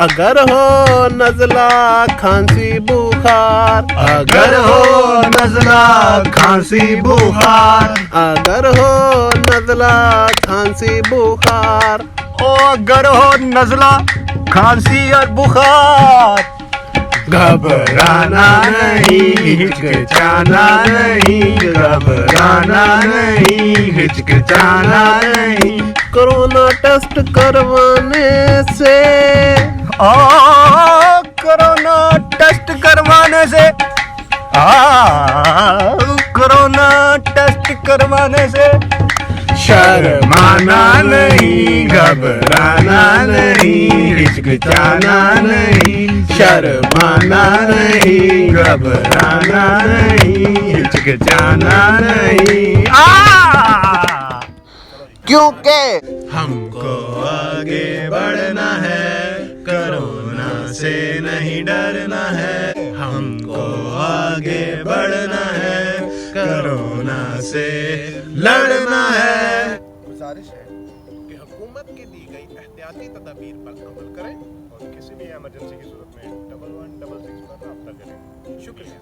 अगर हो नज़ला खांसी बुखार, अगर हो नज़ला खांसी बुखार, अगर हो नज़ला खांसी बुखार, ओ अगर हो नज़ला खांसी और बुखार, घबराना नहीं, हिचकिचाना नहीं, घबराना नहीं, हिचकिचाना नहीं। कोरोना टेस्ट करवाने से, ओ कोरोना टेस्ट करवाने से, कोरोना टेस्ट करवाने से शर्माना नहीं, घबराना नहीं, हिचकिचाना नहीं, शर्माना नहीं, घबराना नहीं, हिचकिचाना नहीं। क्योंकि हमको आगे बढ़ना है, कोरोना से नहीं डरना है। हमको आगे बढ़ना है, कोरोना से लड़ना है। गुजारिश है कि हुकूमत की दी गई एहतियाती तदाबीर पर अमल करें और किसी भी इमरजेंसी की सूरत में 1166 पर रब्ता करें। शुक्रिया।